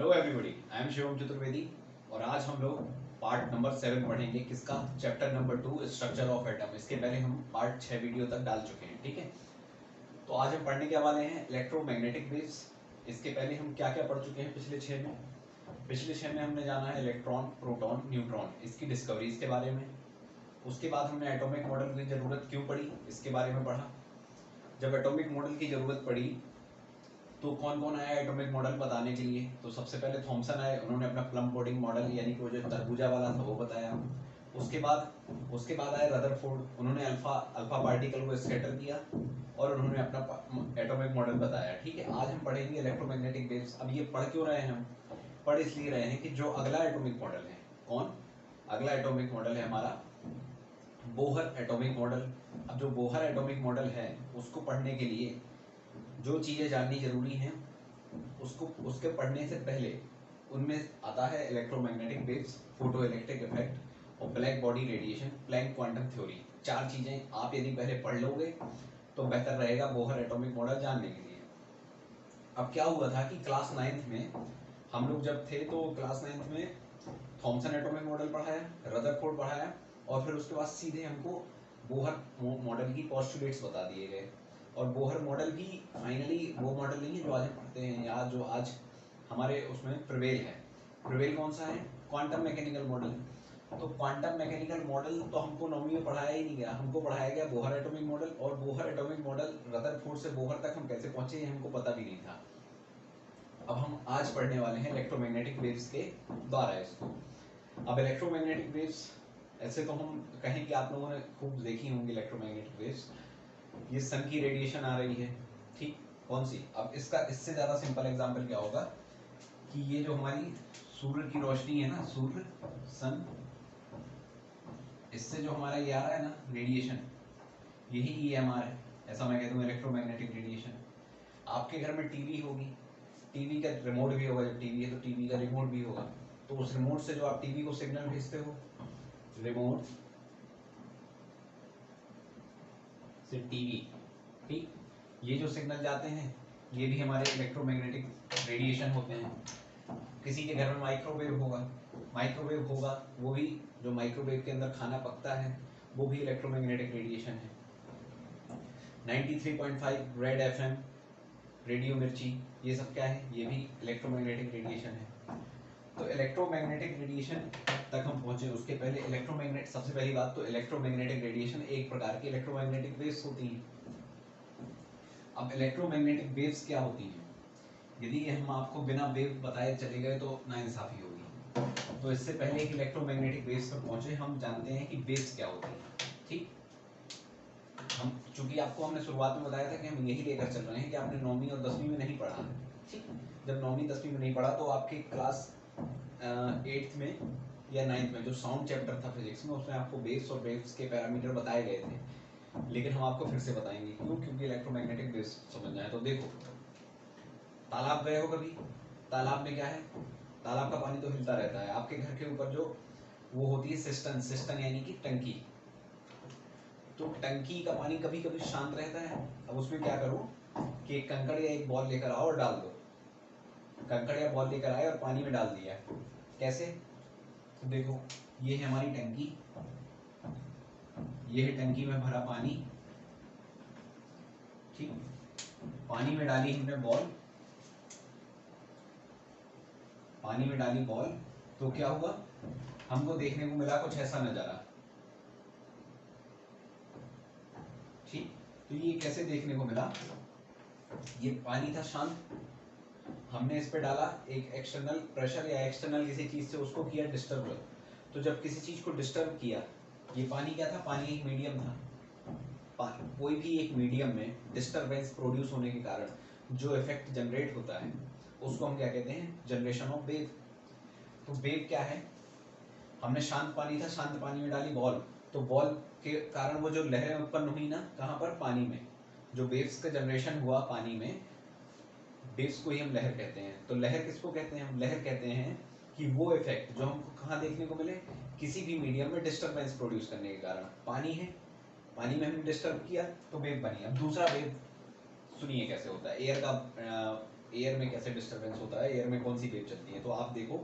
Hello everybody, I am Shivam Chaturvedi और आज हम लोग पार्ट नंबर 7 पढ़ेंगे। किसका? Chapter number 2 structure of atom. इसके पहले हम पार्ट 6 वीडियो तक डाल चुके हैं, ठीक है। तो आज हम पढ़ने के वाले हैं इलेक्ट्रोमैग्नेटिक वेव्स। इसके पहले हम क्या क्या पढ़ चुके हैं पिछले 6 में? पिछले 6 में हमने जाना है इलेक्ट्रॉन, प्रोटॉन, न्यूट्रॉन, इसकी डिस्कवरीज के बारे में। उसके बाद हमने एटॉमिक मॉडल की ज़रूरत क्यों पड़ी इसके बारे में पढ़ा। जब एटॉमिक मॉडल की ज़रूरत पड़ी तो कौन कौन आया एटॉमिक मॉडल बताने के लिए? तो सबसे पहले थॉमसन आए, उन्होंने अपना प्लम पुडिंग मॉडल यानी कि वो जो तरबूजा वाला था वो बताया। उसके बाद आए रदरफोर्ड, उन्होंने अल्फा पार्टिकल को स्कैटर किया और उन्होंने अपना एटॉमिक मॉडल बताया, ठीक है। आज हम पढ़ेंगे इलेक्ट्रोमैग्नेटिक वेव्स। अब ये पढ़ क्यों रहे हैं हम? पढ़ इसलिए रहे हैं कि जो अगला एटॉमिक मॉडल है, कौन अगला एटॉमिक मॉडल है हमारा? Bohr atomic model. अब जो बोहर एटॉमिक मॉडल है उसको पढ़ने के लिए जो चीज़ें जाननी जरूरी हैं उसके पढ़ने से पहले उनमें आता है electromagnetic waves, photo electric effect और black body radiation, Planck quantum theory. 4 चीज़ें आप यदि पहले पढ़ लोगे तो बेहतर रहेगा बोहर एटॉमिक मॉडल जानने के लिए। अब क्या हुआ था कि क्लास 9th में हम लोग जब थे तो क्लास 9th में थॉमसन एटॉमिक मॉडल पढ़ाया, रदरफोर्ड पढ़ाया और फिर उसके बाद सीधे हमको बोहर मॉडल की पोस्टुलेट्स बता दिए गए। और बोहर मॉडल भी फाइनली वो मॉडल नहीं है जो आज हम पढ़ते हैं या जो आज हमारे उसमें प्रिवेल है। प्रिवेल कौन सा है? Quantum mechanical model. तो क्वांटम मैकेनिकल मॉडल तो हमको 9वीं में पढ़ाया ही नहीं गया, हमको पढ़ाया गया बोहर एटॉमिक मॉडल। और बोहर एटॉमिक मॉडल रदरफोर्ड से बोहर तक हम कैसे पहुंचे ये हमको पता भी नहीं था। अब हम आज पढ़ने वाले हैं इलेक्ट्रोमैग्नेटिक वेव्स के द्वारा इसको। अब इलेक्ट्रोमैग्नेटिक वेव्स ऐसे तो हम कहें कि आप लोगों ने खूब देखी होंगी इलेक्ट्रोमैग्नेटिक वेव्स। ये सन की रेडिएशन आ रही है, ठीक, कौन सी? अब इसका इससे ज़्यादा सिंपल एग्जांपल क्या होगा कि ये जो हमारी सूर्य की रोशनी है ना, सूर्य, सन, इससे जो हमारा ये आ रहा है ना रेडिएशन, यही EMR है। ऐसा मैं कहता हूँ इलेक्ट्रोमैग्नेटिक रेडिएशन। आपके घर में टीवी होगी, टीवी का रिमोट भी होगा, जब टीवी है तो टीवी का रिमोट भी होगा। तो उस रिमोट से जो आप टीवी को सिग्नल भेजते हो, रिमोट से टीवी, ठीक, ये जो सिग्नल जाते हैं ये भी हमारे इलेक्ट्रोमैग्नेटिक रेडिएशन होते हैं। किसी के घर में माइक्रोवेव होगा, वो भी जो माइक्रोवेव के अंदर खाना पकता है वो भी इलेक्ट्रोमैग्नेटिक रेडिएशन है। 93.5 रेड FM, रेडियो मिर्ची, ये सब क्या है? ये भी इलेक्ट्रोमैग्नेटिक रेडिएशन है। तो इलेक्ट्रोमैग्नेटिक रेडिएशन तक हम पहुंचे, उसके पहले सबसे पहली बात तो इलेक्ट्रोमैग्नेटिक रेडिएशन एक प्रकार की इलेक्ट्रोमैग्नेटिक वेव्स होती हैं। अब इलेक्ट्रोमैग्नेटिक वेव्स क्या होती हैं? यदि हम आपको बिना वेव बताए चले गए तो नाइंसाफी होगी। तो इससे पहले कि इलेक्ट्रोमैग्नेटिक वेव्स पर पहुंचे हम जानते हैं कि वेव्स क्या होती हैं, ठीक। हम चूंकि आपको हमने शुरुआत में बताया था कि हम यही लेकर चल रहे हैं कि आपने 9वीं और 10वीं में नहीं पढ़ा है, ठीक। जब 9वीं 10वीं में नहीं पढ़ा तो आपके क्लास 8th में या 9th में जो साउंड चैप्टर था फिजिक्स में, उसमें आपको वेव्स और वेव्स के पैरामीटर बताए गए थे। लेकिन हम आपको फिर से बताएंगे, क्यों? क्योंकि इलेक्ट्रोमैग्नेटिक वेव्स समझना है। तो देखो, तालाब गए हो कभी? तालाब में क्या है? तालाब का पानी तो हिलता रहता है। आपके घर के ऊपर जो वो होती है सिस्टन यानी कि टंकी, तो टंकी का पानी कभी कभी शांत रहता है। अब उसमें क्या करो कि एक कंकड़ या एक बॉल लेकर आओ और डाल दो। कंकड़ या बॉल लेकर आए और पानी में डाल दिया, कैसे? तो देखो, ये है हमारी टंकी, ये है टंकी में भरा पानी, ठीक। पानी में डाली हमने बॉल, पानी में डाली बॉल, तो क्या हुआ? हमको देखने को मिला कुछ ऐसा नजारा, ठीक। तो ये कैसे देखने को मिला? ये पानी था शांत, हमने इस पे डाला एक एक्सटर्नल प्रेशर या एक्सटर्नल किसी चीज से उसको किया डिस्टर्ब। तो जब किसी चीज को डिस्टर्ब किया, ये पानी क्या था? पानी एक मीडियम था। कोई भी एक मीडियम में डिस्टर्बेंस प्रोड्यूस होने के कारण जो इफेक्ट जनरेट होता है उसको हम क्या कहते हैं? Generation of wave. तो वेव क्या है? हमने शांत पानी था, शांत पानी में डाली बॉल, तो बॉल के कारण वो जो लहरें उत्पन्न हुई ना, कहाँ पर? पानी में। जो वेव्स का जनरेशन हुआ पानी में, वेव्स को ही हम लहर कहते हैं। तो लहर किसको कहते हैं? हम लहर कहते हैं कि वो इफेक्ट जो हमको कहाँ देखने को मिले? किसी भी मीडियम में डिस्टर्बेंस प्रोड्यूस करने के कारण। पानी है, पानी में हमने डिस्टर्ब किया तो वेव बनी। अब दूसरा वेव सुनिए कैसे होता है। एयर का एयर में कैसे डिस्टर्बेंस होता है, एयर में कौन सी वेव चलती है। तो आप देखो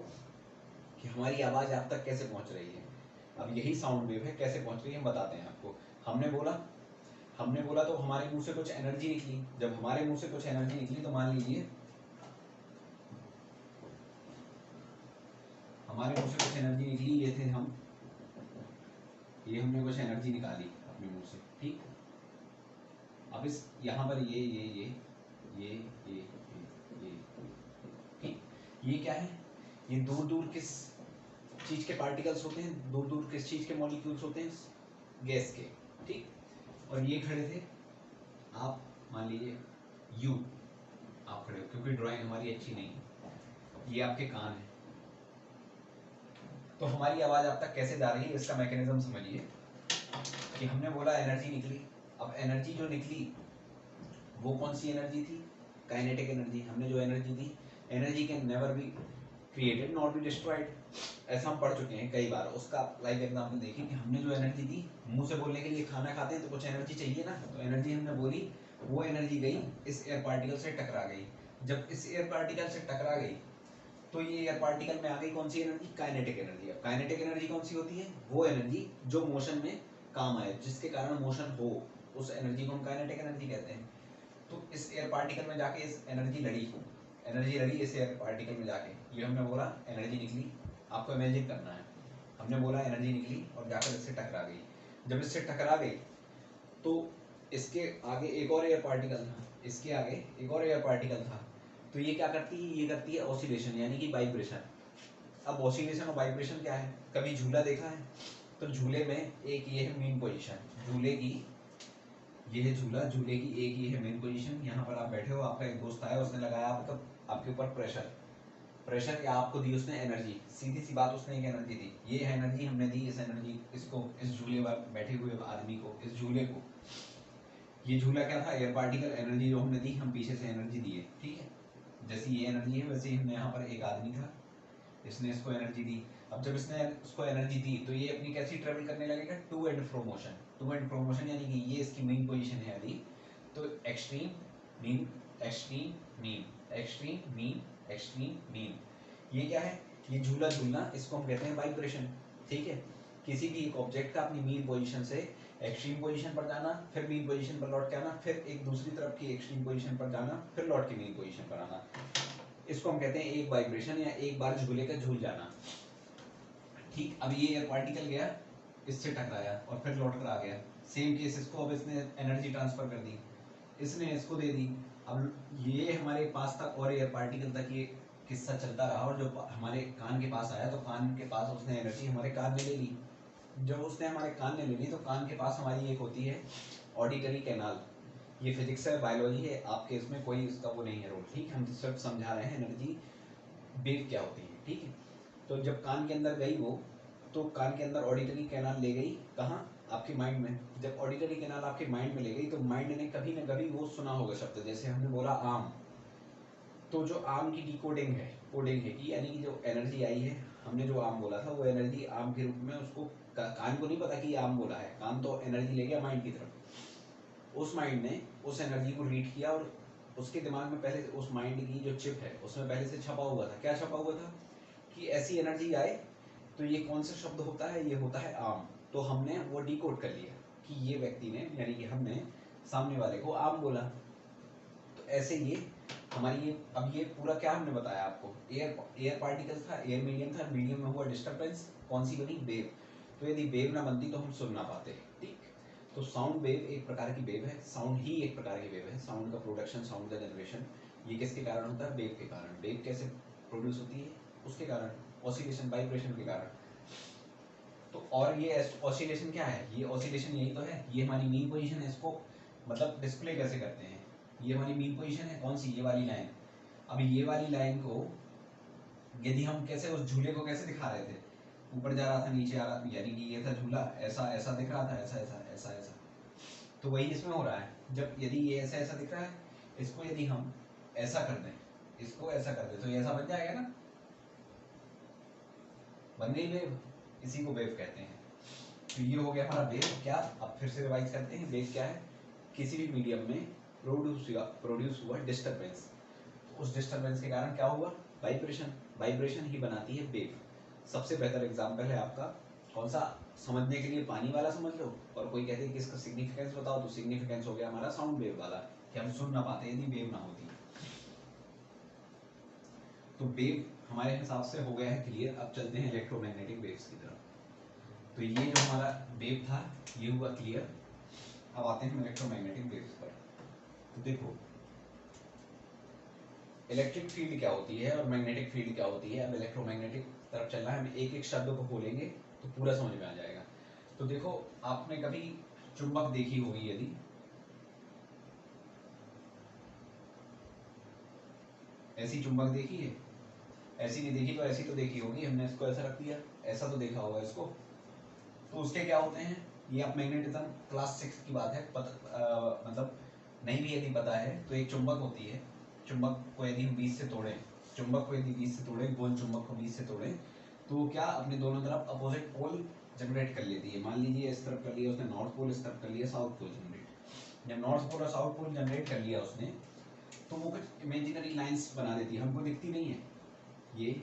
कि हमारी आवाज़ आप तक कैसे पहुंच रही है। अब यही साउंड वेव है, कैसे पहुंच रही है हम बताते हैं आपको। हमने बोला तो हमारे मुंह से कुछ एनर्जी निकली। जब हमारे मुंह से कुछ एनर्जी निकली तो मान लीजिए हमारे मुंह से कुछ एनर्जी निकली, ये थे हम, ये हमने कुछ एनर्जी निकाली अपने मुंह से, ठीक। अब इस यहाँ पर ये ठीक, ये क्या है, ये दूर दूर किस चीज के पार्टिकल्स होते हैं, दूर दूर किस चीज के मॉलिक्यूल्स होते हैं, गैस के, ठीक। और ये खड़े थे, आप मान लीजिए यू आप खड़े हो, क्योंकि ड्राइंग हमारी अच्छी नहीं है, ये आपके कान है। तो हमारी आवाज आप तक कैसे जा रही है इसका मैकेनिज्म समझिए कि हमने बोला एनर्जी निकली। अब एनर्जी जो निकली वो कौन सी एनर्जी थी, काइनेटिक एनर्जी। हमने जो energy the, energy can never be created not be destroyed, ऐसा हम पढ़ चुके हैं कई बार। उसका लाइव एग्जांपल देखिए कि हमने जो एनर्जी दी, मुंह से बोलने के लिए खाना खाते हैं तो कुछ एनर्जी चाहिए ना, तो एनर्जी हमने बोली, वो एनर्जी गई इस एयर पार्टिकल से टकरा गई। जब इस एयर पार्टिकल से टकरा गई तो ये एयर पार्टिकल में आ गई कौन सी एनर्जी, काइनेटिक एनर्जी। अब काइनेटिक एनर्जी कौन सी होती है, वो एनर्जी जो मोशन में काम आए, जिसके कारण मोशन हो, उस एनर्जी को हम काइनेटिक एनर्जी कहते हैं। तो इस एयर पार्टिकल में जाके इस एनर्जी लड़ी इस एयर पार्टिकल में जाके, ये हमने बोला एनर्जी निकली। आपको इमेजिन करना है, हमने बोला एनर्जी निकली और जाकर इससे टकरा गई। जब इससे टकरा गई तो इसके आगे एक और एयर पार्टिकल था, इसके आगे एक और एयर पार्टिकल था। तो ये क्या करती है, ये करती है ऑसिलेशन, यानी कि वाइब्रेशन। अब ऑसिलेशन और वाइब्रेशन क्या है, कभी झूला देखा है, तो झूले में एक ये है मेन पोजीशन, झूले की ये है झूला, झूले की एक ये है मेन पोजीशन। यहाँ पर आप बैठे हो, आपका एक दोस्त आया, उसने लगाया आपके ऊपर प्रेशर या आपको दी उसने एनर्जी, सीधी सी बात, उसने एक एनर्जी दी, ये एनर्जी हमने दी, इस एनर्जी इसको, इस झूले पर बैठे हुए आदमी को, इस झूले को। ये झूला क्या था, एयर पार्टिकल, एनर्जी जो हमने दी, हम पीछे से एनर्जी दी है, ठीक है। जैसी ये एनर्जी है वैसे ही हमने यहाँ पर एक आदमी था, इसने इसको एनर्जी दी। अब जब इसने उसको एनर्जी दी तो ये अपनी कैसी ट्रेवल करने लगेगा, to and fro motion. To and fro motion यानी कि ये इसकी मेन पोजीशन है अभी, तो extreme mean extreme mean extreme mean extreme mean, ये क्या है, ये झूला झूलना, इसको हम कहते हैं वाइब्रेशन, ठीक है। किसी भी एक ऑब्जेक्ट का अपनी मेन पोजीशन से एक्सट्रीम पोजीशन पर जाना, फिर मेन पोजीशन पर लौट के आना, फिर एक दूसरी तरफ की एक्सट्रीम पोजीशन पर जाना, फिर लौट के मेन पोजीशन पर आना, इसको हम कहते हैं एक वाइब्रेशन या एक बार झूले का झूल जाना, ठीक। अब ये एयर पार्टिकल गया, इससे टकराया और फिर लौट कर आ गया, सेम केस इसको, अब इसने एनर्जी ट्रांसफर कर दी, इसने इसको दे दी। अब ये हमारे पास तक और एयर पार्टिकल तक ये किस्सा चलता रहा, और जो हमारे कान के पास आया तो कान के पास उसने एनर्जी हमारे कान में ले ली। जब उसने हमारे कान में ले ली तो कान के पास हमारी एक होती है ऑडिटरी कैनाल, ये फिजिक्स है, बायोलॉजी है, आपके इसमें कोई इसका वो नहीं है रोल, ठीक। हम सिर्फ समझा रहे हैं एनर्जी वेव क्या होती है, ठीक है। तो जब कान के अंदर गई वो, तो कान के अंदर ऑडिटरी कैनाल ले गई, कहाँ, आपके माइंड में। जब ऑडिटरी कैनाल आपके माइंड में ले गई तो माइंड ने कभी ना कभी वो सुना होगा शब्द, जैसे हमने बोला आम, तो जो आम की डिकोडिंग है, कोडिंग है कि, यानी कि जो एनर्जी आई है, हमने जो आम बोला था वो एनर्जी आम के रूप में, उसको कान को नहीं पता कि आम बोला है, कान तो एनर्जी ले गया माइंड की तरफ। उस माइंड ने उस एनर्जी को रीड किया और उसके दिमाग में पहले, उस माइंड की जो चिप है उसमें पहले से छपा हुआ था, क्या छपा हुआ था कि ऐसी एनर्जी आए तो ये कौन सा शब्द होता है, ये होता है आम। तो हमने वो डिकोड कर लिया कि ये व्यक्ति ने, यानी कि हमने सामने वाले को आम बोला। तो ऐसे ये हमारी ये, अब ये पूरा क्या हमने बताया आपको, एयर पार्टिकल था, एयर मीडियम था, मीडियम में हुआ डिस्टर्बेंस, कौन सी बनी, वेव। तो यदि वेव ना बनती तो हम सुन ना पाते, ठीक। तो साउंड वेव एक प्रकार की वेव है, साउंड ही एक प्रकार की वेव है, साउंड का प्रोडक्शन, साउंड का जनरेशन, ये किसके कारण होता है, वेव के कारण। वेव कैसे प्रोड्यूस होती है, उसके कारण, ऑसिलेशन, वाइब्रेशन के कारण। तो और ये ऑसिलेशन क्या है, ये ऑसिलेशन यही तो है, ये हमारी मीन पोजीशन है, इसको मतलब डिस्प्ले कैसे करते हैं, ये हमारी मीन पोजीशन है, कौन सी, ये वाली लाइन। अब ये वाली लाइन को यदि हम कैसे, उस झूले को कैसे दिखा रहे थे, ऊपर जा रहा था, नीचे आ रहा था, यानी कि ये था झूला, ऐसा ऐसा दिख रहा था, ऐसा ऐसा ऐसा ऐसा, तो वही इसमें हो रहा है। जब यदि ये ऐसा ऐसा दिख रहा है, इसको यदि हम ऐसा कर दें, इसको ऐसा कर दें, तो ये ऐसा बन जाएगा ना, बन गई वेव, इसी को वेव कहते हैं। तो ये हो गया हमारा वेव क्या, अब फिर से रिवाइज करते हैं, वेव क्या है, किसी भी मीडियम में प्रोड्यूस हुआ डिस्टर्बेंस, उस डिस्टरबेंस के कारण क्या हुआ, वाइब्रेशन, वाइब्रेशन ही बनाती है वेव। सबसे बेहतर एग्जांपल है आपका कौन सा, समझने के लिए पानी वाला समझ लो, और कोई कहते हैं कि इसका सिग्निफिकेंस बताओ, तो सिग्निफिकेंस हो गया हमारा साउंड वेव वाला, कि हम सुन ना पाते यदि वेव ना होती। तो वेव हमारे हिसाब से हो गया है क्लियर। अब चलते हैं इलेक्ट्रोमैग्नेटिक वेव्स की तरफ। तो ये जो हमारा वेव था ये हुआ क्लियर। अब आते हैं इलेक्ट्रोमैग्नेटिक वेव्स पर। तो देखो इलेक्ट्रिक फील्ड क्या होती है और मैग्नेटिक फील्ड क्या होती है। अब इलेक्ट्रोमैग्नेटिक तरफ चलना है, हम एक एक शब्द को बोलेंगे तो पूरा समझ में आ जाएगा। तो देखो आपने कभी चुंबक देखी होगी, यदि ऐसी चुंबक देखी है, ऐसी नहीं देखी तो ऐसी तो देखी होगी, हमने इसको ऐसा रख दिया, ऐसा तो देखा होगा इसको। तो उसके क्या होते हैं, ये आप मैग्नेटिज्म क्लास 6 की बात है, मतलब नहीं भी यदि पता है तो एक चुंबक होती है, चुंबक को यदि हम बीच से तोड़ें, चुंबक को यदि बीच से तोड़ें, गोल चुंबक को बीच से तोड़ें, तो क्या अपने दोनों तरफ अपोजिट पोल जनरेट कर लेती है। मान लीजिए इस तरफ कर लिया उसने नॉर्थ पोल, इस तरफ कर लिया साउथ पोल जनरेट। जब नॉर्थ पोल और साउथ पोल जनरेट कर लिया उसने, तो वो कुछ इमेजिनरी लाइंस बना देती है, हमको दिखती नहीं है। ये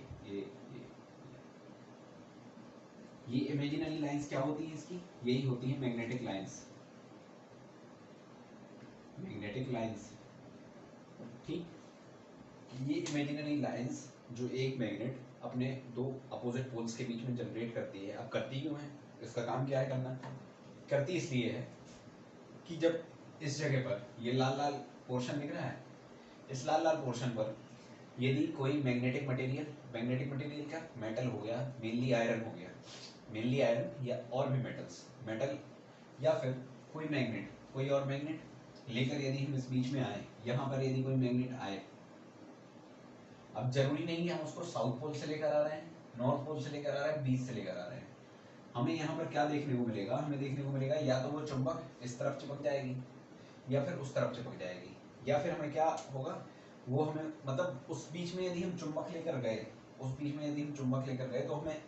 ये इमेजिनरी लाइंस क्या होती है इसकी, यही होती है मैग्नेटिक लाइंस, मैग्नेटिक लाइंस। ठीक, ये इमेजिनरी लाइंस जो एक मैग्नेट अपने दो अपोजिट पोल्स के बीच में जनरेट करती है। अब करती क्यों है, इसका काम क्या है करना, करती इसलिए है कि जब इस जगह पर ये लाल लाल पोर्शन दिख रहा है, इस लाल लाल पोर्शन पर यदि कोई मैग्नेटिक मटेरियल, मैग्नेटिक मटेरियल क्या, मेटल हो गया, मेनली आयरन हो गया, मेनली आयरन या और भी मेटल्स, मेटल या फिर कोई मैग्नेट, कोई और मैग्नेट लेकर यदि हम इस बीच में आए, यहाँ पर यदि कोई मैग्नेट आए, अब जरूरी नहीं है हम उसको साउथ पोल से लेकर आ रहे हैं, नॉर्थ पोल से लेकर आ रहे हैं, बीच से लेकर आ रहे हैं, हमें यहाँ पर क्या देखने को मिलेगा, हमें देखने को मिलेगा या तो वो चुंबक इस तरफ चिपक जाएगी या फिर उस तरफ चिपक जाएगी, या फिर हमें क्या होगा, वो हमें मतलब उस बीच में यदि हम चुंबक लेकर गए, उस बीच में यदि हम चुंबक लेकर गए तो हमें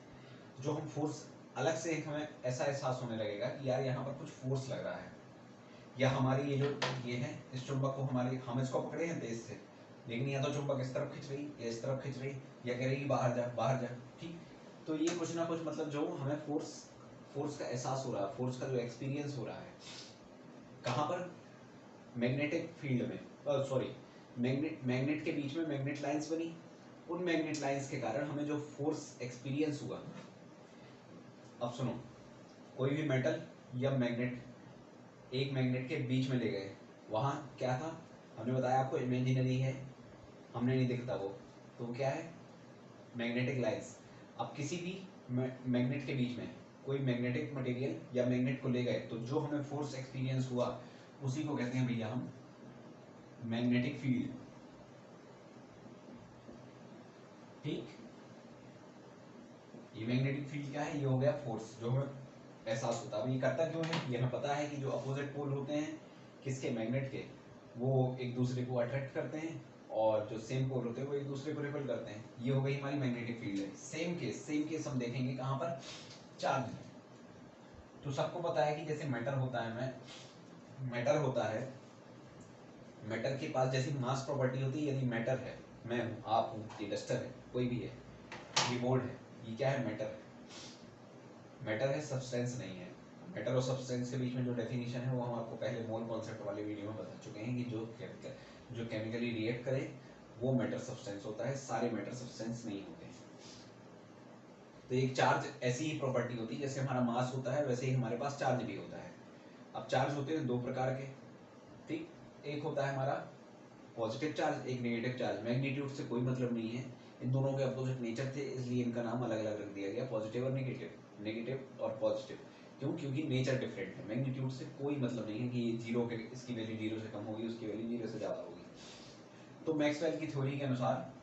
जो हम फोर्स अलग से हमें ऐसा एहसास होने लगेगा कि यार यहाँ पर कुछ फोर्स लग रहा है, या हमारी ये जो ये है इस चुंबक को हमारी, हम इसको पकड़े हैं तेज से, लेकिन या तो चुंबक इस तरफ खिंच रही या इस तरफ खिंच रही या कह रही बाहर जा बाहर जा। ठीक, तो ये कुछ ना कुछ मतलब जो हमें फोर्स का एहसास हो रहा है, फोर्स का जो एक्सपीरियंस हो रहा है, कहाँ पर, मैग्नेटिक फील्ड में, सॉरी मैग्नेट के बीच में मैग्नेट लाइंस बनी, उन मैग्नेट लाइंस के कारण हमें जो फोर्स एक्सपीरियंस हुआ। अब सुनो, कोई भी मेटल या मैग्नेट एक मैग्नेट के बीच में ले गए, वहाँ क्या था, हमने बताया आपको इमेजिनरी है, हमने नहीं दिखता वो, तो क्या है, मैग्नेटिक लाइंस। अब किसी भी मैग्नेट के बीच में कोई मैग्नेटिक मटेरियल या मैग्नेट को ले गए, तो जो हमें फोर्स एक्सपीरियंस हुआ उसी को कहते हैं भैया हम मैग्नेटिक फील्ड। ठीक, ये मैग्नेटिक फील्ड क्या है, ये हो गया फोर्स जो हमें एहसास होता है। ये करता क्यों है, ये हमें पता है कि जो अपोजिट पोल होते हैं किसके, मैग्नेट के, वो एक दूसरे को अट्रैक्ट करते हैं, और जो सेम पोल होते हैं वो एक दूसरे को रिपेल करते हैं। ये हो गई हमारी मैग्नेटिक फील्ड है। सेम केस हम देखेंगे कहाँ पर, चार्ज में। तो सबको पता है कि जैसे मैटर होता है, मैटर होता है, मैटर के पास जैसी मास प्रॉपर्टी होती है, यदि मैटर है, मैं हूँ, आप हूँ, ये डस्टर है, कोई भी है, ये बोर्ड है, ये क्या है, मैटर है। मैटर है, सब्सटेंस नहीं है। मैटर और सब्सटेंस के बीच में जो डेफिनेशन है वो हम आपको पहले मोल कॉन्सेप्ट वाले वीडियो में बता चुके हैं कि जो केमिकली रिएक्ट करे वो मैटर सब्सटेंस होता है, सारे मैटर सब्सटेंस नहीं होते। तो एक चार्ज ऐसी ही प्रॉपर्टी होती है, जैसे हमारा मास होता है वैसे ही हमारे पास चार्ज भी होता है। अब चार्ज होते हैं दो प्रकार के, ठीक, एक होता है हमारा पॉजिटिव चार्ज, एक नेगेटिव चार्ज। मैग्नीट्यूड से कोई मतलब नहीं है, इन दोनों के अपोजिट नेचर थे, इसलिए इनका नाम अलग अलग रख दिया गया, पॉजिटिव और नेगेटिव, नेगेटिव और पॉजिटिव। क्यों, क्योंकि नेचर डिफरेंट है। मैग्नीट्यूड से कोई मतलब नहीं है कि जीरो के, इसकी वैल्यू जीरो से कम होगी, उसकी वैल्यू जीरो से ज़्यादा होगी। तो मैक्सवेल की थ्योरी के अनुसार,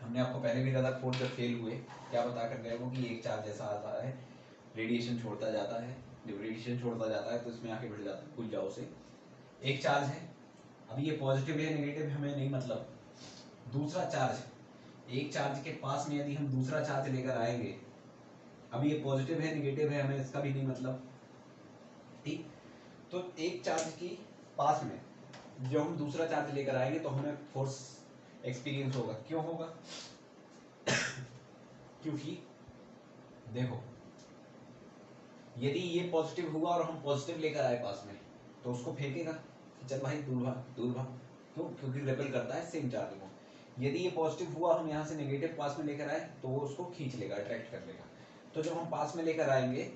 हमने आपको पहले भी रदरफोर्ड जब फेल हुए क्या बता कर गए वो, कि एक चार्ज ऐसा आता है, रेडिएशन छोड़ता जाता है, जब रेडिएशन छोड़ता जाता है तो इसमें आके भिड़ जाता है, भूल जाओ उसे, एक चार्ज है। अब ये पॉजिटिव है नेगेटिव हमें नहीं मतलब, दूसरा चार्ज, एक चार्ज के पास में यदि हम दूसरा चार्ज लेकर आएंगे, अब ये पॉजिटिव है नेगेटिव है हमें इसका भी नहीं मतलब। ठीक, तो एक चार्ज की पास में जो हम दूसरा चार्ज लेकर आएंगे तो हमें फोर्स एक्सपीरियंस होगा। क्यों होगा? क्योंकि देखो, यदि ये पॉजिटिव हुआ और हम पॉजिटिव लेकर आए पास में, तो उसको फेंकेगा कि चल भाई दूर भाग दूर भाग। क्यों? क्योंकि रिपेल करता है सेम चार्ज को। यदि ये पॉजिटिव हुआ, हम यहाँ से नेगेटिव पास में लेकर आए, तो वो उसको खींच लेगा, अट्रैक्ट कर लेगा। तो जब हम पास में लेकर आएंगे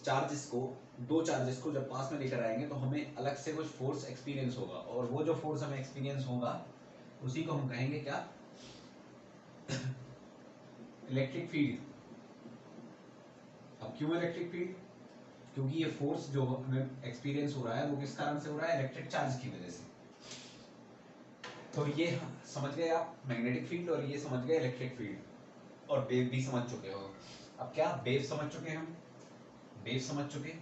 चार्जेस को, दो चार्जेस को जब पास में लेकर आएंगे, तो हमें अलग से कुछ फोर्स एक्सपीरियंस होगा, और वो जो फोर्स हमें एक्सपीरियंस होगा उसी को हम कहेंगे क्या? Electric field. अब क्यों इलेक्ट्रिक फील्ड? क्योंकि ये फोर्स जो हमें एक्सपीरियंस हो रहा है वो किस कारण से हो रहा है? इलेक्ट्रिक चार्ज की वजह से। तो ये समझ गए आप मैग्नेटिक फील्ड, और ये समझ गए इलेक्ट्रिक फील्ड, और वेव भी समझ चुके हो। अब क्या वेव समझ चुके हैं हम? वेव समझ चुके,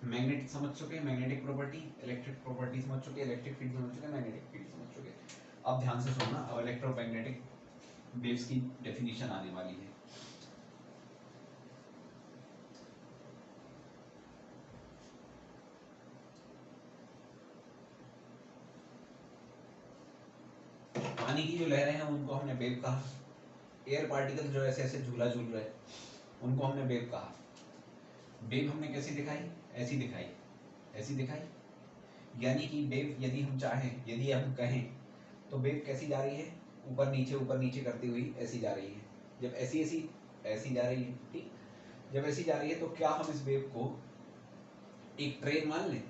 मैग्नेटिक समझ चुके, मैग्नेटिक प्रॉपर्टी, इलेक्ट्रिक प्रॉपर्टी समझ चुके, इलेक्ट्रिक फील्ड समझ चुके, मैग्नेटिक फील्ड समझ चुके। अब ध्यान से सुनना, अब इलेक्ट्रोमैग्नेटिक वेव्स की डेफिनेशन आने वाली है। पानी की जो लहरें हैं उनको हमने वेव कहा। एयर पार्टिकल जो ऐसे ऐसे झूला झूल रहे हैं उनको हमने वेव कहा। वेव हमने कैसी दिखाई? ऐसी दिखाई, ऐसी दिखाई। यानी कि वेव यदि हम चाहें, यदि हम कहें, तो वेव कैसी जा रही है? ऊपर नीचे करती हुई ऐसी जा रही है। जब ऐसी ऐसी ऐसी जा रही है, ठीक, जब ऐसी जा रही है, तो क्या हम इस वेव को एक ट्रेन मान लें?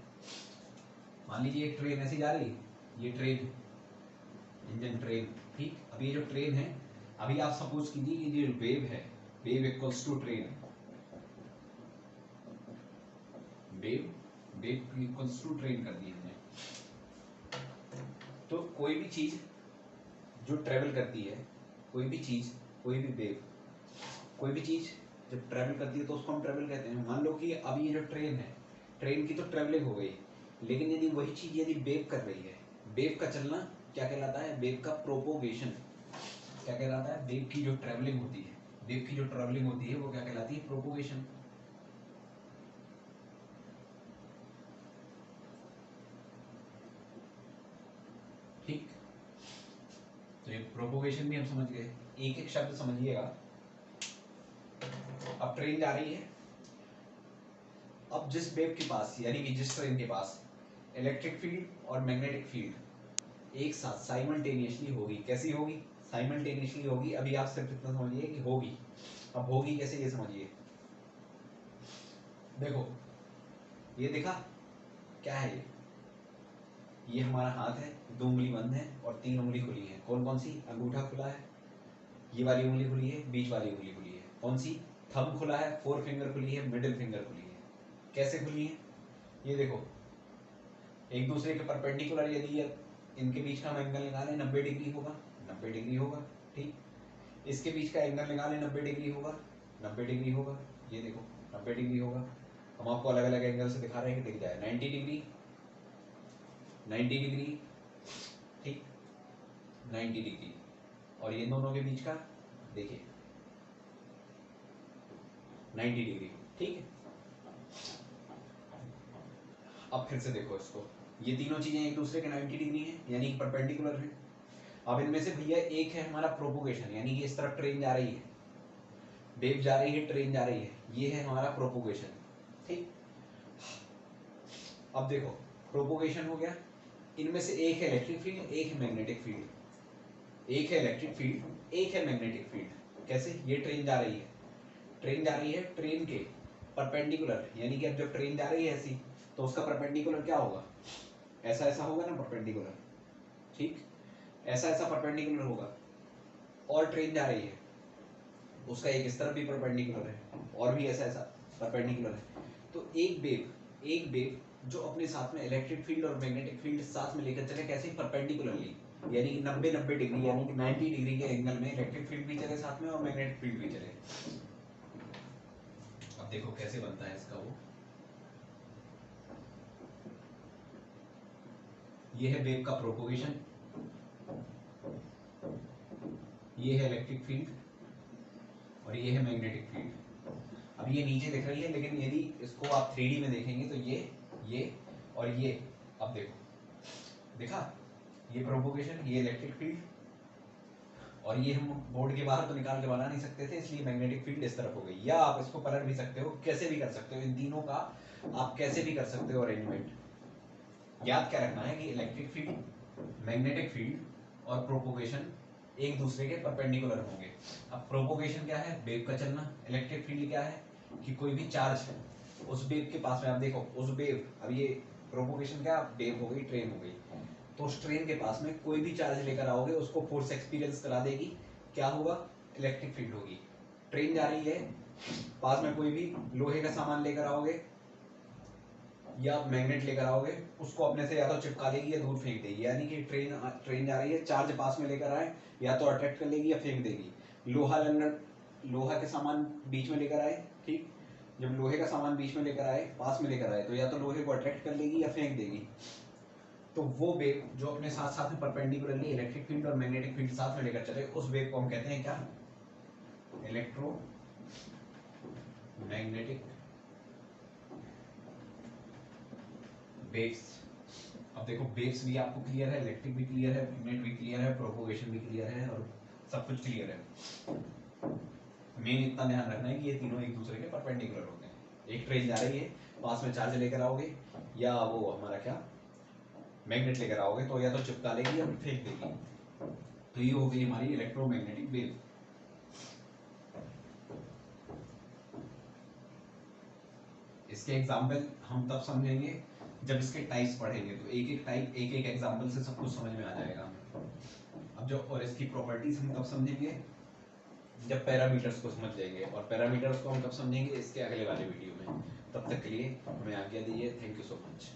मान लीजिए एक ट्रेन ऐसी जा रही है, ये ट्रेन, इंजन ट्रेन, ठीक। अब ये जो ट्रेन है, अभी आप सपोज कीजिए कि ये वेव है, wave equals to train, wave equals to train कर दी हमने। तो कोई भी चीज जो ट्रेवल करती है, कोई भी चीज, कोई भी वेव, कोई भी चीज जब ट्रेवल करती है तो उसको हम ट्रेवल कहते हैं। मान लो कि अब ये जो ट्रेन है, ट्रेन की तो ट्रेवलिंग हो गई, लेकिन यदि वही चीज यदि वेव कर रही है, वेव का चलना क्या कहलाता है? वेव का प्रोपोगेशन क्या कहलाता है? वेव की जो ट्रेवलिंग होती है, वेव की जो ट्रेवलिंग होती है वो क्या कहलाती है? प्रोपोगेशन। ठीक, तो ये प्रोपोगेशन भी हम समझ गए। एक एक शब्द समझिएगा। अब ट्रेन जा रही है, अब जिस वेव के पास, यानी कि जिस ट्रेन के पास इलेक्ट्रिक फील्ड और मैग्नेटिक फील्ड एक साथ साइमल्टेनियसली होगी, कैसी होगी? साइमल्टेनियसली होगी। अभी आप सिर्फ इतना समझिए कि होगी। अब होगी कैसे, ये समझिए। देखो, ये दिखा क्या है? ये हमारा हाथ है, दो उंगली बंद है और तीन उंगली खुली है। कौन कौन सी? अंगूठा खुला है, ये वाली उंगली खुली है, बीच वाली उंगली खुली है। कौन सी? थंब खुला है, फोर फिंगर खुली है, मिडिल फिंगर खुली है। कैसे खुली है? ये देखो, एक दूसरे के परपेंडिकुलर, यदि इनके बीच का हम एंगल निकालें 90 डिग्री होगा, 90 डिग्री होगा, ठीक। इसके बीच का एंगल निकालें 90 डिग्री होगा, 90 डिग्री होगा। ये देखो 90 डिग्री होगा। हम आपको अलग अलग एंगल से दिखा रहे हैं कि दिख जाए। 90 डिग्री, 90 डिग्री, ठीक, 90 डिग्री, और ये दोनों के बीच का देखिए 90 डिग्री, ठीक है। अब फिर से देखो इसको, ये तीनों चीजें एक दूसरे के 90 डिग्री हैं, यानी कि परपेंडिकुलर हैं। अब इनमें से भैया एक है हमारा प्रोपोगेशन, यानी कि इस तरफ ट्रेन जा रही है, वेव जा रही है, ट्रेन जा रही है, ये है हमारा प्रोपोगेशन, ठीक। अब देखो, प्रोपोगेशन हो गया। इनमें से एक है इलेक्ट्रिक फील्ड, एक है मैग्नेटिक फील्ड। एक है इलेक्ट्रिक फील्ड, एक है मैग्नेटिक फील्ड। कैसे? ये ट्रेन जा रही है, ट्रेन जा रही है, ट्रेन के परपेंडिकुलर, यानी कि अब जब ट्रेन जा रही है ऐसी, तो उसका परपेंडिकुलर क्या होगा? ऐसा ऐसा होगा ना परपेंडिकुलर, ठीक, ऐसा ऐसा परपेंडिकुलर होगा। और ट्रेन जा रही है, उसका एक इस तरफ भी परपेंडिकुलर है और भी ऐसा ऐसा परपेंडिकुलर है। तो एक वेव जो अपने साथ में इलेक्ट्रिक फील्ड और मैग्नेटिक फील्ड साथ में लेकर चले, कैसे? परपेंडिकुलरली, यानी कि 90 डिग्री, यानी कि 90 डिग्री के एंगल में इलेक्ट्रिक फील्ड भी चले साथ में और मैग्नेटिक फील्ड भी चले। अब देखो कैसे बनता है इसका वो, ये है वेव का प्रोपोगेशन, ये है इलेक्ट्रिक फील्ड और ये है मैग्नेटिक फील्ड। अब ये नीचे दिख रही है, लेकिन यदि इसको आप 3D में देखेंगे तो ये और ये, अब देखो, देखा ये प्रोपोगेशन, ये इलेक्ट्रिक फील्ड, और ये हम बोर्ड के बाहर तो निकाल के बना नहीं सकते थे, इसलिए मैग्नेटिक फील्ड इस तरफ हो गई। या आप इसको पलट भी सकते हो, कैसे भी कर सकते हो, इन तीनों का आप कैसे भी कर सकते हो अरेंजमेंट। याद क्या रखना है कि इलेक्ट्रिक फील्ड, मैग्नेटिक फील्ड और प्रोपोगेशन एक दूसरे के परपेंडिकुलर होंगे। अब प्रोपोगेशन क्या है, वेव का चलना। इलेक्ट्रिक फील्ड क्या है कि कोई भी चार्ज है उस वेव के पास में, आप देखो उस वेव, अब ये प्रोपोगेशन क्या, वेव हो गई, ट्रेन हो गई, तो उस ट्रेन के पास में कोई भी चार्ज लेकर आओगे उसको फोर्स एक्सपीरियंस करा देगी, क्या होगा, इलेक्ट्रिक फील्ड होगी। ट्रेन जा रही है, पास में कोई भी लोहे का सामान लेकर आओगे या मैग्नेट लेकर आओगे, उसको अपने से या तो चिपका देगी या दूर फेंक देगी। यानी कि ट्रेन जा रही है, चार्ज पास में लेकर आए, या तो अट्रैक्ट कर लेगी या फेंक देगी। लोहा के सामान बीच में लेकर आए, ठीक, जब लोहे का सामान बीच में लेकर आए, पास में लेकर आए, तो या तो लोहे को अट्रैक्ट कर लेगी या फेंक देगी। तो वो वेव जो अपने साथ साथ में परपेंडिकुलरली इलेक्ट्रिक फील्ड और मैग्नेटिक फील्ड साथ में लेकर चले, उस वेव को हम कहते हैं क्या, इलेक्ट्रो मैग्नेटिक वेव्स। अब देखो वेव्स भी आपको क्लियर है, इलेक्ट्रिक भी क्लियर है, मैग्नेट भी क्लियर है, प्रोपोगेशन भी क्लियर है, और सब कुछ क्लियर है। मेन इतना ध्यान रखना है कि ये तीनों एक दूसरे के परपेंडिकुलर होते हैं। एक ट्रेन जा रही है, पास में चार्ज लेकर आओगे, या वो हमारा क्या, मैग्नेट लेकर आओगे, तो या तो चिपका लेगी या फेंक देगी। तो ये हो गई हमारी इलेक्ट्रोमैग्नेटिक वेव। इसके एग्जाम्पल हम तब समझेंगे जब इसके टाइप्स पढ़ेंगे, तो एक एक टाइप, एक एक एग्जाम्पल से सब कुछ समझ में आ जाएगा। अब जो और इसकी प्रॉपर्टीज हम तब समझेंगे जब पैरामीटर्स को समझ जाएंगे, और पैरामीटर्स को हम तब समझेंगे इसके अगले वाले वीडियो में। तब तक के लिए हमें आज्ञा दीजिए। Thank you so much.